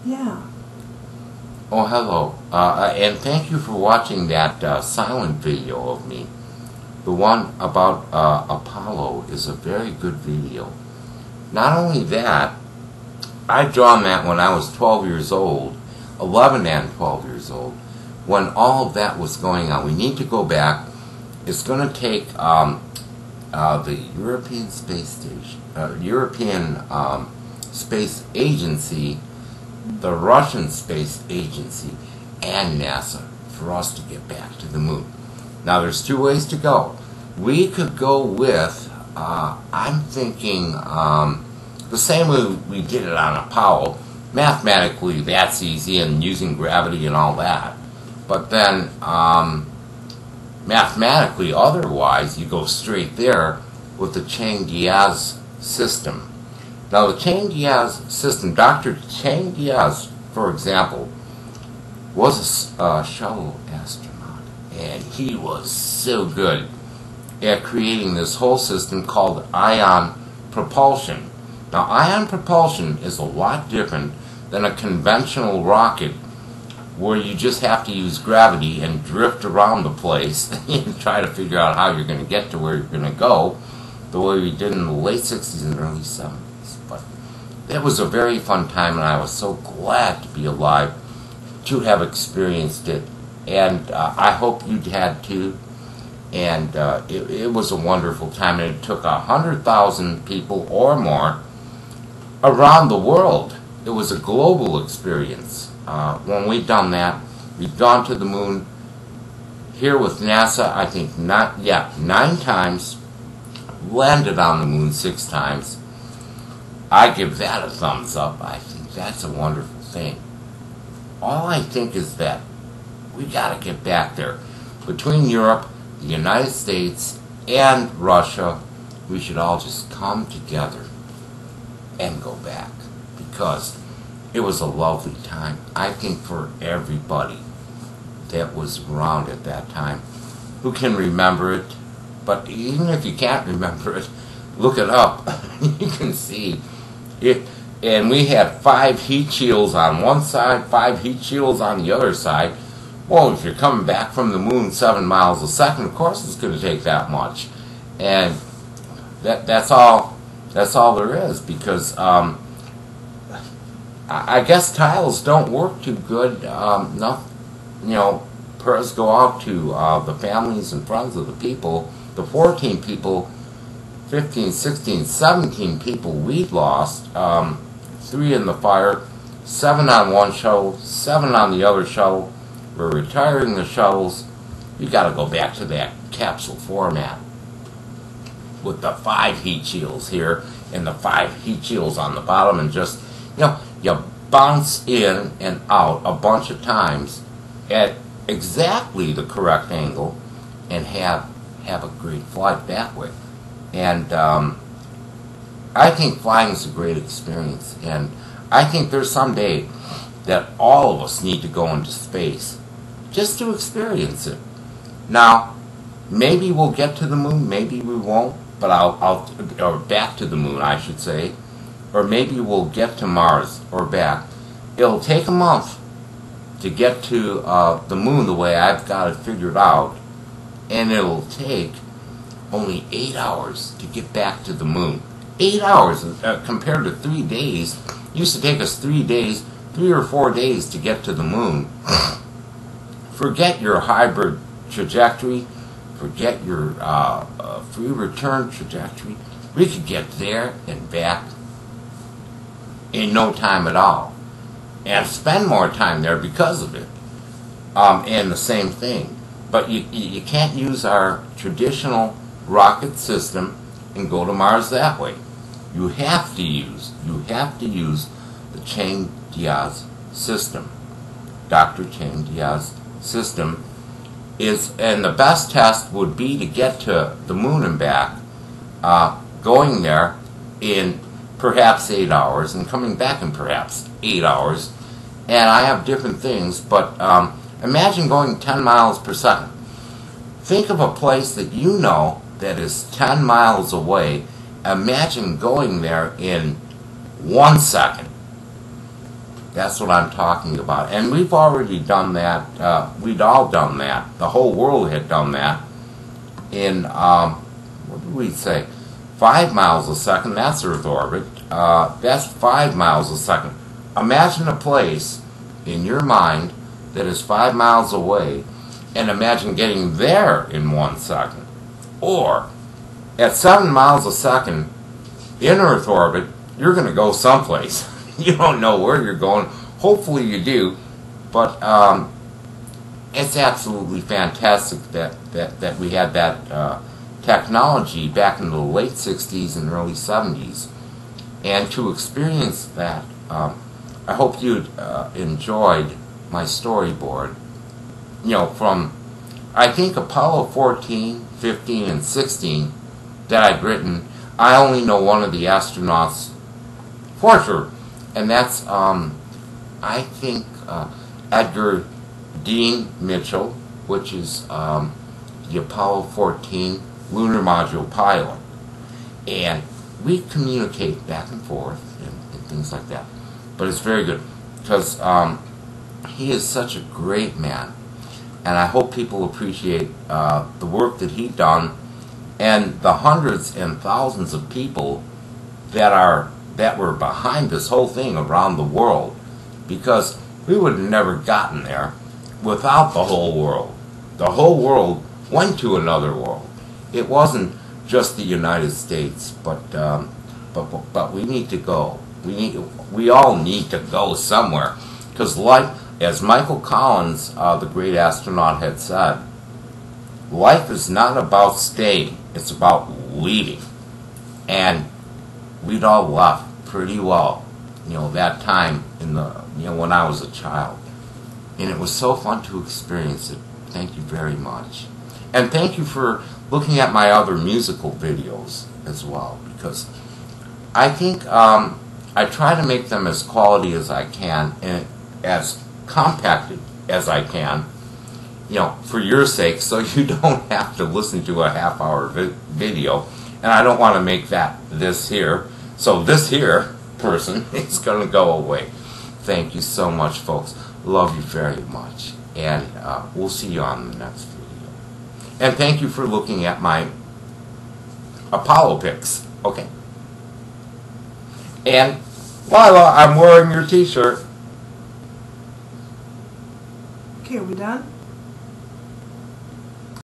Yeah. Oh, hello. And thank you for watching that silent video of me. The one about Apollo is a very good video. Not only that, I drawn that when I was 12 years old, 11 and 12 years old, when all of that was going on. We need to go back. It's going to take the European Space Station, European Space Agency, the Russian Space Agency, and NASA for us to get back to the moon. Now there's two ways to go. We could go with, I'm thinking, the same way we did it on Apollo. Mathematically that's easy, and using gravity and all that. But then mathematically otherwise you go straight there with the Chang-Diaz system. Now the Chang-Diaz system, Dr. Chang-Diaz, for example, was a shuttle astronaut, and he was so good at creating this whole system called ion propulsion. Now ion propulsion is a lot different than a conventional rocket where you just have to use gravity and drift around the place and try to figure out how you're going to get to where you're going to go, the way we did in the late 60s and early 70s. But it was a very fun time, and I was so glad to be alive to have experienced it. And I hope you'd had too. And it was a wonderful time, and it took 100,000 people or more around the world. It was a global experience. When we've done that, we've gone to the moon here with NASA, I think 9 times, landed on the moon 6 times. I give that a thumbs up. I think that's a wonderful thing. All I think is that we got to get back there. Between Europe, the United States, and Russia, we should all just come together and go back, because it was a lovely time. I think for everybody that was around at that time who can remember it. But even if you can't remember it, look it up. You can see it. And we had 5 heat shields on one side, 5 heat shields on the other side. Well, if you're coming back from the moon 7 miles a second, of course it's going to take that much. And that's all there is, because I guess tiles don't work too good. Prayers go out to the families and friends of the people, the 14 people, 15, 16, 17 people we've lost, 3 in the fire, 7 on one shuttle, 7 on the other shuttle. We're retiring the shuttles. You got to go back to that capsule format with the 5 heat shields here and the 5 heat shields on the bottom, and just, you bounce in and out a bunch of times at exactly the correct angle and have a great flight that way. And I think flying is a great experience, and I think there's someday that all of us need to go into space just to experience it. Now, maybe we'll get to the moon, maybe we won't, but or back to the moon, I should say, or maybe we'll get to Mars or back. It'll take a month to get to the moon the way I've got it figured out, and it'll take only 8 hours to get back to the moon. 8 hours compared to 3 days. It used to take us 3 days, 3 or 4 days to get to the moon. Forget your hybrid trajectory. Forget your free return trajectory. We could get there and back in no time at all, and spend more time there because of it. And the same thing. But you can't use our traditional rocket system and go to Mars that way. You have to use the Chang-Diaz system. Dr. Chang-Diaz system is, and the best test would be to get to the moon and back, going there in perhaps 8 hours and coming back in perhaps 8 hours. And I have different things, but imagine going 10 miles per second. Think of a place that you know that is 10 miles away. Imagine going there in 1 second. That's what I'm talking about. And we've already done that. We'd all done that. The whole world had done that in, what did we say? 5 miles a second. That's Earth orbit. That's 5 miles a second. Imagine a place in your mind that is 5 miles away, and imagine getting there in 1 second. Or, at 7 miles a second, in Earth orbit, you're going to go someplace. You don't know where you're going. Hopefully you do. But it's absolutely fantastic that we had that technology back in the late 60s and early 70s. And to experience that, I hope you enjoyed my storyboard. You know, from, I think, Apollo 14, 15, and 16 that I'd written. I only know one of the astronauts for sure. And that's, I think, Edgar Dean Mitchell, which is the Apollo 14 lunar module pilot. And we communicate back and forth and things like that. But it's very good because he is such a great man. And I hope people appreciate the work that he's done and the hundreds and thousands of people that were behind this whole thing around the world, because we would have never gotten there without the whole world. The whole world went to another world. It wasn't just the United States, but we need to go. We all need to go somewhere, because like as Michael Collins, the great astronaut, had said, life is not about staying; it's about leaving. And we'd all left pretty well, you know, that time in the, you know, when I was a child. And it was so fun to experience it. Thank you very much. And thank you for looking at my other musical videos as well, because I think I try to make them as quality as I can and as compacted as I can, you know, for your sake, so you don't have to listen to a half-hour video. And I don't want to make that this here. So this here person is going to go away. Thank you so much, folks. Love you very much. And we'll see you on the next video. And thank you for looking at my Apollo pics. Okay. And Lila, I'm wearing your t-shirt. Okay, are we done?